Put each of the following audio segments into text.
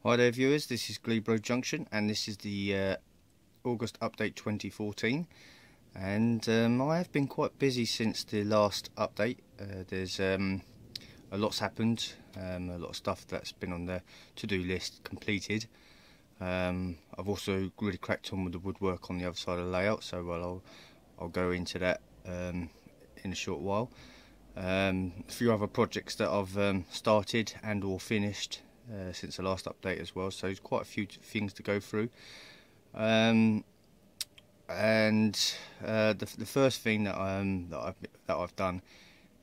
Hi there viewers, this is Glebe Junction and this is the August update 2014, and I have been quite busy since the last update. There's a lot's happened, a lot of stuff that's been on the to-do list completed. I've also really cracked on with the woodwork on the other side of the layout, so I'll go into that in a short while. A few other projects that I've started and or finished since the last update as well, so there's quite a few things to go through. The first thing that I've done,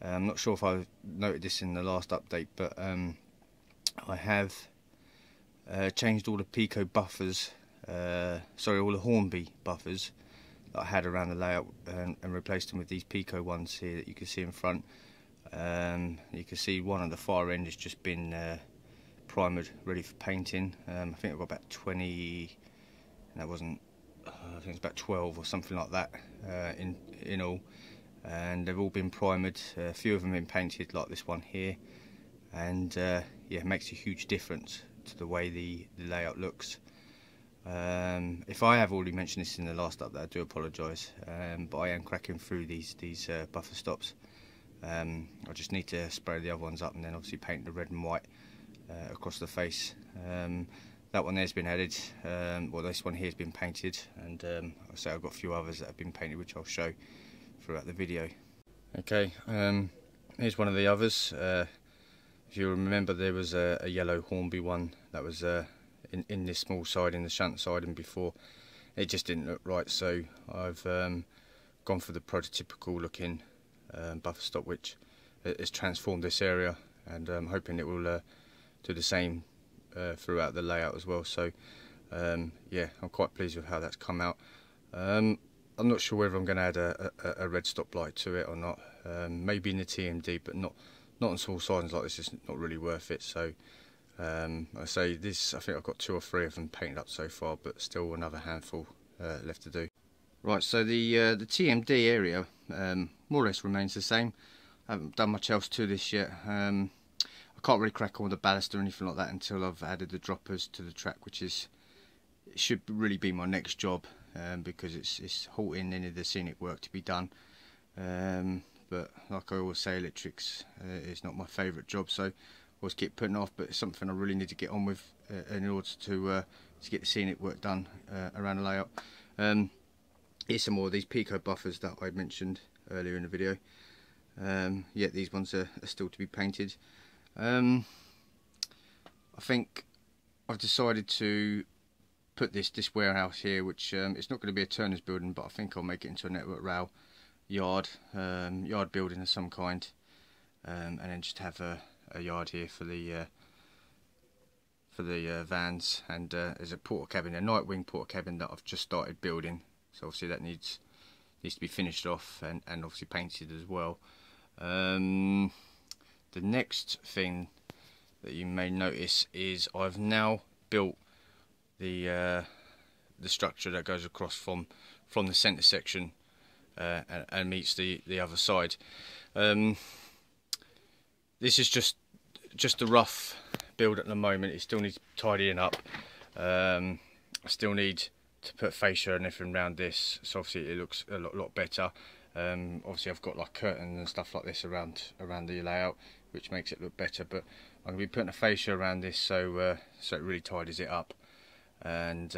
I'm not sure if I noted this in the last update, but I have changed all the Pico buffers, all the Hornby buffers that I had around the layout, and replaced them with these Pico ones here that you can see in front. You can see one at the far end has just been primered, ready for painting. I think I've got about 20, that wasn't, I think it's about 12 or something like that in all, and they've all been primered. A few of them have been painted, like this one here, and yeah, it makes a huge difference to the way the layout looks. If I have already mentioned this in the last update, I do apologise, but I am cracking through these buffer stops. I just need to spray the other ones up and then obviously paint the red and white across the face. That one there's been added, well, this one here has been painted, and I say I've got a few others that have been painted which I'll show throughout the video. Okay, here's one of the others. If you remember, there was a yellow Hornby one that was in this small side, in the shunt side, and before it just didn't look right, so I've gone for the prototypical looking buffer stop, which has transformed this area, and I'm hoping it will do the same throughout the layout as well. So yeah, I'm quite pleased with how that's come out. I'm not sure whether I'm going to add a red stoplight to it or not. Maybe in the TMD, but not on small signs like this. It's not really worth it. So I say this, I think I've got 2 or 3 of them painted up so far, but still another handful left to do. Right, so the TMD area more or less remains the same. I haven't done much else to this yet. I can't really crack on with the ballast or anything like that until I've added the droppers to the track, which it should really be my next job, because it's halting any of the scenic work to be done. But like I always say, electrics is not my favourite job, so I always keep putting it off, but it's something I really need to get on with in order to get the scenic work done around the layout. Here's some more of these Pico buffers that I mentioned earlier in the video. Yeah, these ones are still to be painted. I think I've decided to put this warehouse here, which it's not going to be a turner's building, but I think I'll make it into a network rail yard building of some kind, and then just have a yard here for the vans, and there's a porter cabin, a night wing porter cabin that I've just started building, so obviously that needs to be finished off and obviously painted as well. The next thing that you may notice is I've now built the structure that goes across from the centre section and meets the other side. This is just a rough build at the moment. It still needs tidying up. I still need to put fascia and everything around this, so obviously it looks a lot better. Obviously I've got like curtains and stuff like this around the layout, which makes it look better, but I'm going to be putting a fascia around this so it really tidies it up. And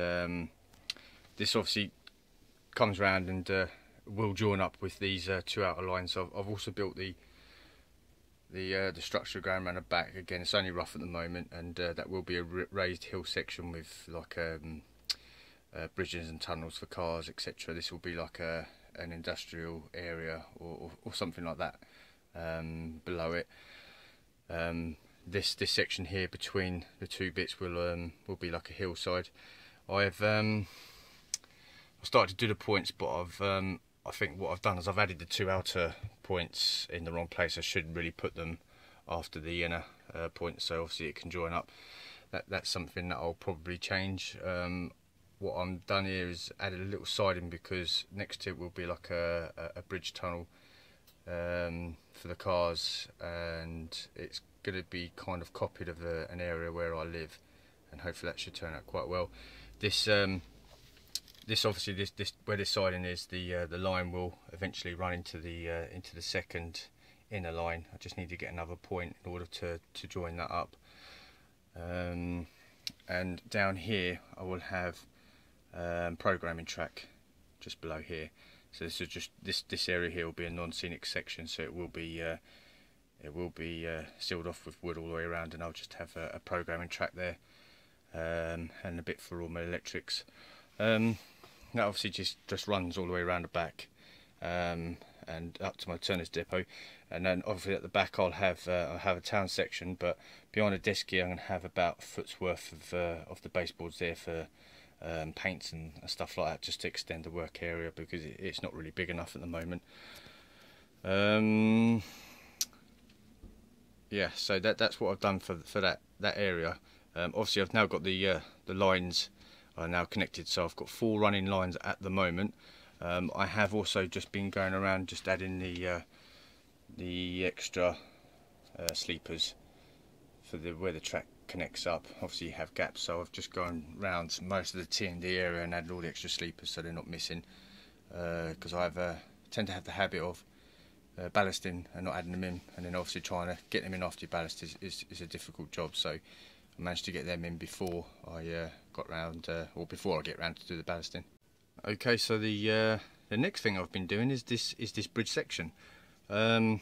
this obviously comes around and will join up with these 2 outer lines. So I've also built the structure going around the back. Again, it's only rough at the moment, and that will be a raised hill section with like bridges and tunnels for cars, etc. This will be like an industrial area or something like that below it. This section here between the 2 bits will be like a hillside. I've started to do the points, but I think what I've done is I've added the 2 outer points in the wrong place. I should really put them after the inner points, so obviously it can join up. That's something that I'll probably change. What I've done here is added a little siding, because next to it will be like a bridge tunnel for the cars, and it's going to be kind of copied of an area where I live. and hopefully that should turn out quite well. This obviously this where this siding is, the line will eventually run into the second inner line. I just need to get another point in order to join that up. And down here I will have programming track just below here. So this is just this area here will be a non-scenic section, so it will be sealed off with wood all the way around, and I'll just have a programming track there, and a bit for all my electrics. That obviously just runs all the way around the back, and up to my turner's depot. And then obviously at the back I'll have a town section, but behind the desk here I'm going to have about a foot's worth of the baseboards there for paints and stuff like that, just to extend the work area, because it's not really big enough at the moment. Yeah, so that's what I've done for that area. Obviously I've now got the lines are now connected, so I've got 4 running lines at the moment. I have also just been going around just adding the extra sleepers for where the track connects up. Obviously you have gaps, so I've just gone round most of the T&D area and added all the extra sleepers so they're not missing, because I tend to have the habit of ballasting and not adding them in, and then obviously trying to get them in after you ballast is a difficult job. So I managed to get them in before I got round, or before I get round to do the ballasting. Okay, so the next thing I've been doing is this bridge section. The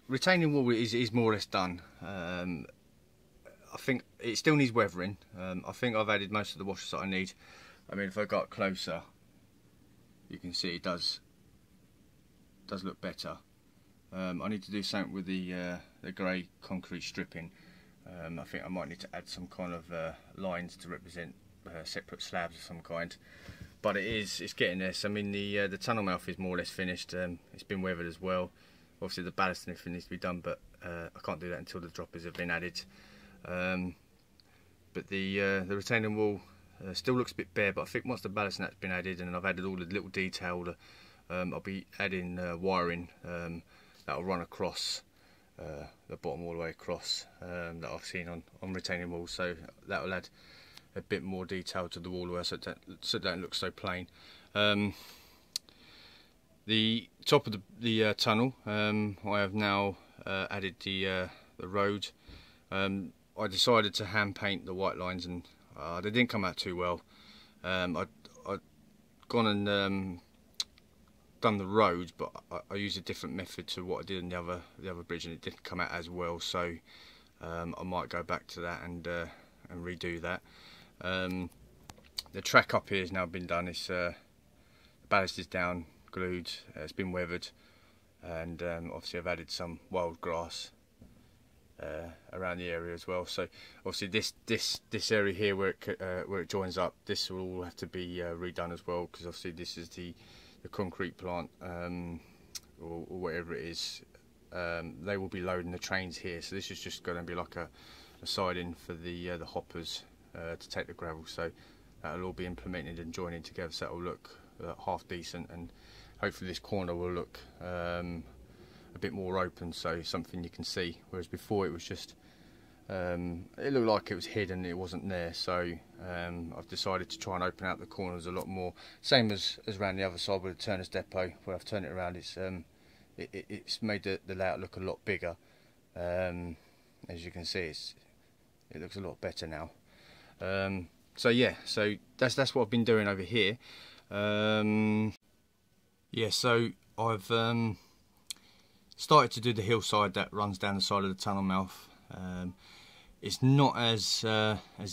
retaining wall is more or less done. I think it still needs weathering. I think I've added most of the washers that I need. I mean, if I got closer, you can see it does look better. I need to do something with the grey concrete stripping. I think I might need to add some kind of lines to represent separate slabs of some kind. But it's getting there. So I mean, the tunnel mouth is more or less finished. It's been weathered as well. Obviously the ballast and everything needs to be done, but I can't do that until the droppers have been added. But the retaining wall still looks a bit bare, but I think once the ballast and that's been added, and I've added all the little detail, I'll be adding wiring that will run across the bottom all the way across, that I've seen on retaining walls. So that will add a bit more detail to the wall, so it don't look so plain. The top of the tunnel, I have now added the road. I decided to hand paint the white lines, and they didn't come out too well. I'd gone and done the road, but I used a different method to what I did in the other bridge, and it didn't come out as well. So I might go back to that and redo that. The track up here has now been done. The ballast is down, glued, it's been weathered, and obviously I've added some wild grass around the area as well. So obviously this area here where it joins up, this will all have to be redone as well, because obviously this is the concrete plant, or whatever it is. They will be loading the trains here, so this is just going to be like a siding for the hoppers to take the gravel. So that'll all be implemented and joining together, so that will look half decent, and hopefully this corner will look a bit more open, so something you can see, whereas before it was just it looked like it was hidden, it wasn't there. So I've decided to try and open out the corners a lot more, same as around the other side with the turner's depot, where I've turned it around. It's made the layout look a lot bigger. As you can see, it looks a lot better now. So yeah, so that's what I've been doing over here. Yeah, so I've started to do the hillside that runs down the side of the tunnel mouth. It's not as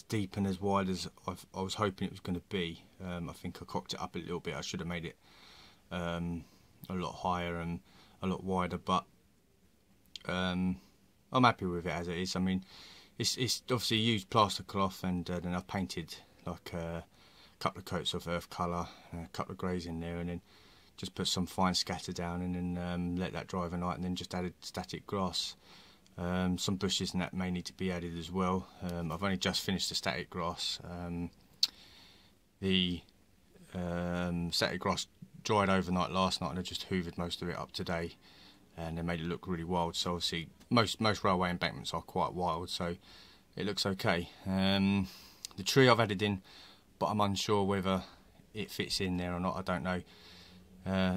deep and as wide as I was hoping it was going to be. I think I cocked it up a little bit. I should have made it a lot higher and a lot wider, but I'm happy with it as it is. I mean, it's obviously used plaster cloth, and then I've painted like a couple of coats of earth colour, a couple of greys in there, and then just put some fine scatter down, and then let that dry overnight, and then just added static grass. Some bushes and that may need to be added as well. I've only just finished the static grass. The static grass dried overnight last night, and I just hoovered most of it up today, and they made it look really wild. So obviously most railway embankments are quite wild, so it looks okay. The tree I've added in, but I'm unsure whether it fits in there or not. I don't know.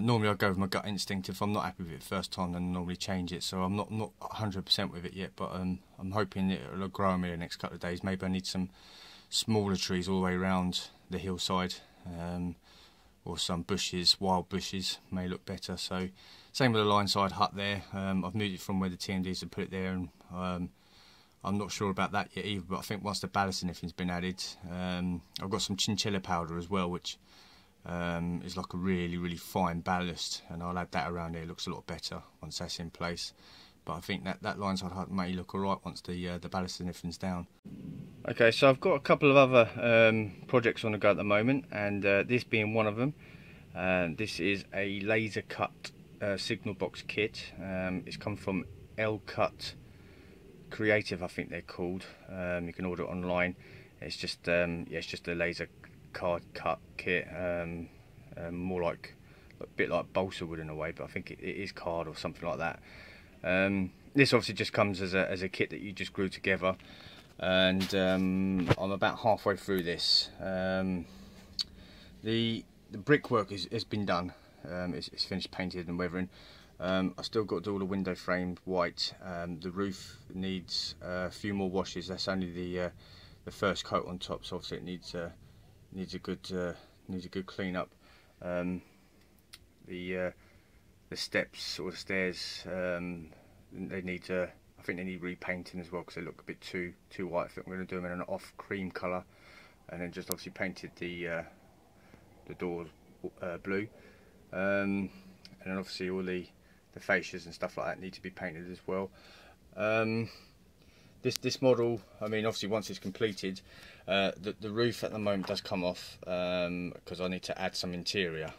Normally I go with my gut instinct. If I'm not happy with it the first time, then I normally change it. So I'm not 100% with it yet, but I'm hoping it'll grow on me the next couple of days. Maybe I need some smaller trees all the way around the hillside, or some bushes, wild bushes may look better. So same with the line side hut there. I've moved it from where the TMDs have put it there, and I'm not sure about that yet either, but I think once the ballast and everything's been added, I've got some chinchilla powder as well, which is like a really fine ballast, and I'll add that around there. It looks a lot better once that's in place. But I think that line side hut may look alright once the ballast and everything's down. Okay, so I've got a couple of other projects on the go at the moment, and this being one of them. This is a laser cut signal box kit. It's come from L-Cut Creative, I think they're called. You can order it online. It's just yeah, it's just a laser card cut kit, more like a bit like balsa wood in a way, but I think it is card or something like that. This obviously just comes as a kit that you just glue together, and I'm about halfway through this. The brickwork has been done. It's finished painted and weathering. I've still got to do all the window frame white. The roof needs a few more washes. That's only the first coat on top, so obviously it needs a good clean up. The steps or the stairs, they need I think they need repainting as well, because they look a bit too white. I think I'm going to do them in an off cream colour, and then just obviously painted the doors blue, and then obviously all the fascias and stuff like that need to be painted as well. This model, I mean, obviously once it's completed, the roof at the moment does come off, because I need to add some interior.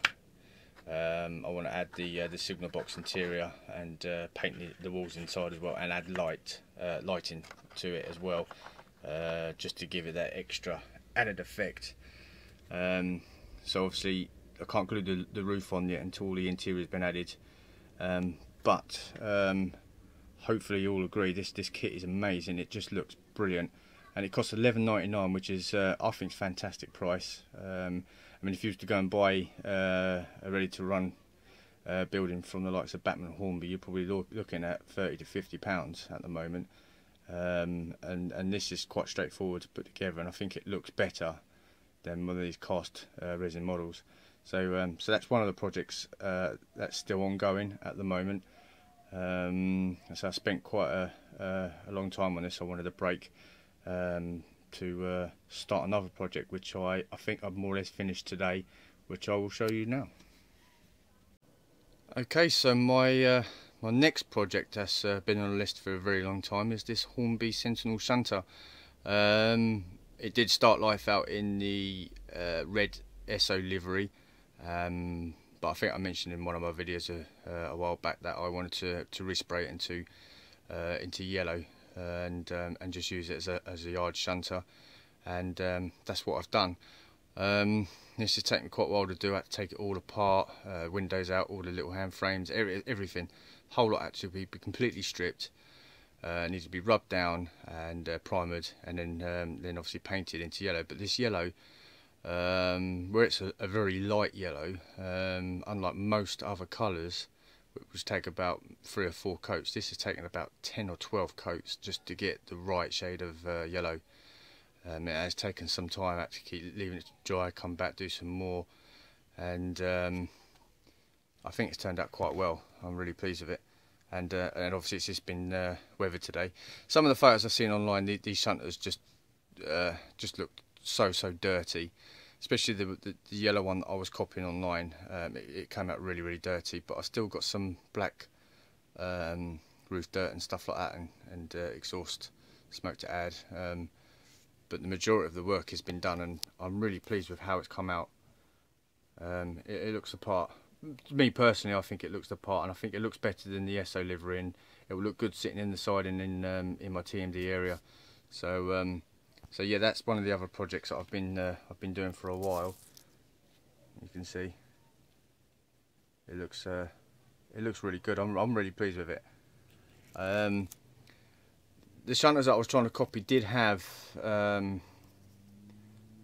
I want to add the signal box interior and paint the walls inside as well, and add lighting to it as well, just to give it that extra added effect. So obviously I can't glue the roof on yet until all the interior has been added, but hopefully you all agree this kit is amazing. It just looks brilliant, and it costs £11.99, which is I think fantastic price. I mean, if you was to go and buy a ready-to-run building from the likes of Batman Hornby, you're probably looking at £30 to £50 at the moment. And this is quite straightforward to put together, and I think it looks better than one of these cast resin models. So that's one of the projects that's still ongoing at the moment. So I spent quite a long time on this. I wanted a break to start another project, which I think I've more or less finished today, which I will show you now. Okay, so my next project that's been on the list for a very long time is this Hornby Sentinel Centre. It did start life out in the red SO livery, but I think I mentioned in one of my videos a while back that I wanted to respray it into yellow, and just use it as a yard shunter, and that's what I've done. This has taken me quite a while to do. I had to take it all apart, windows out, all the little hand frames, everything, whole lot actually be completely stripped. It needs to be rubbed down and primered, and then obviously painted into yellow. But this yellow, where it's a very light yellow, unlike most other colours, which take about 3 or 4 coats, this has taken about 10 or 12 coats just to get the right shade of yellow. It has taken some time. I had to keep leaving it to dry, come back, do some more, and I think it's turned out quite well. I'm really pleased with it, and obviously it's just been weathered today. Some of the photos I've seen online, these shunters just look so dirty, especially the yellow one that I was copying online. It came out really dirty, but I still got some black roof dirt and stuff like that, and exhaust smoke to add. But the majority of the work has been done, and I'm really pleased with how it's come out. It looks the part. Me personally, I think it looks the part, and I think it looks better than the SO livery, and it will look good sitting in the side and in my TMD area. So yeah, that's one of the other projects that I've been doing for a while. You can see it looks really good. I'm really pleased with it. the shunters that I was trying to copy did have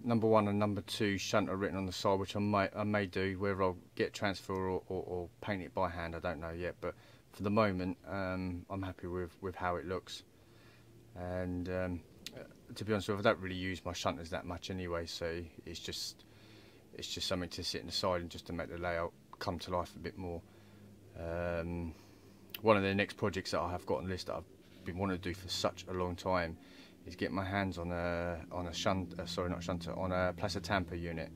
number 1 and number 2 shunter written on the side, which I may do. Whether I'll get transfer or paint it by hand, I don't know yet. But for the moment, I'm happy with how it looks. And to be honest with you, I don't really use my shunters that much anyway, so it's just something to sit in the side and just to make the layout come to life a bit more. One of the next projects that I have got on the list that I've been wanting to do for such a long time is get my hands on a Plaza Tampa unit.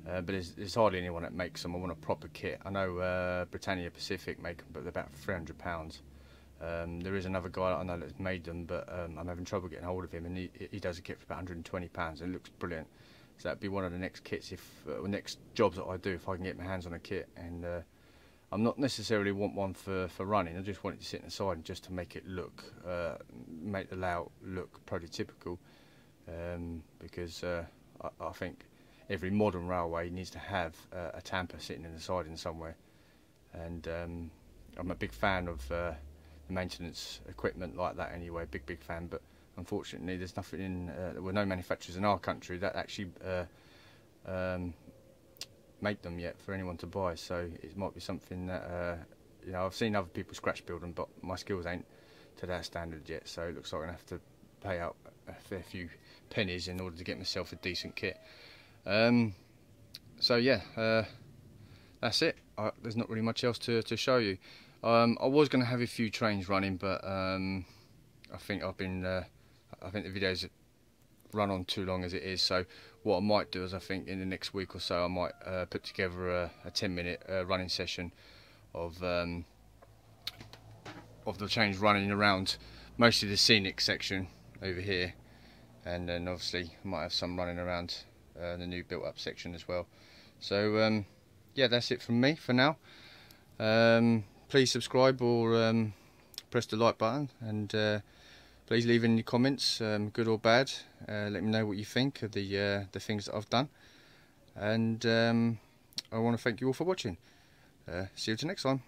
But there's hardly anyone that makes them. I want a proper kit. I know Britannia Pacific make them, but they're about £300. There is another guy that I know that's made them, but I'm having trouble getting hold of him, and he does a kit for about £120, and it looks brilliant. So that'd be one of the next kits, next jobs that I do, if I can get my hands on a kit. And I'm not necessarily want one for running. I just want it to sit inside just to make it look, make the layout look prototypical. Because I think every modern railway needs to have a tamper sitting in the siding somewhere. And I'm a big fan of the maintenance equipment like that anyway, big fan. But unfortunately, there's nothing in, there were no manufacturers in our country that actually make them yet for anyone to buy. So it might be something that you know, I've seen other people scratch build them, but my skills ain't to that standard yet. So it looks like I'm gonna have to pay out a fair few pennies in order to get myself a decent kit. So yeah, that's it. There's not really much else to show you. I was going to have a few trains running, but I think I think the videos run on too long as it is. So what I might do is, I think in the next week or so, I might put together a 10-minute running session of the trains running around mostly the scenic section over here, and then obviously I might have some running around the new built-up section as well. So yeah, that's it from me for now. Please subscribe or press the like button, and please leave any comments, good or bad. Let me know what you think of the things that I've done, and I want to thank you all for watching. See you till next time.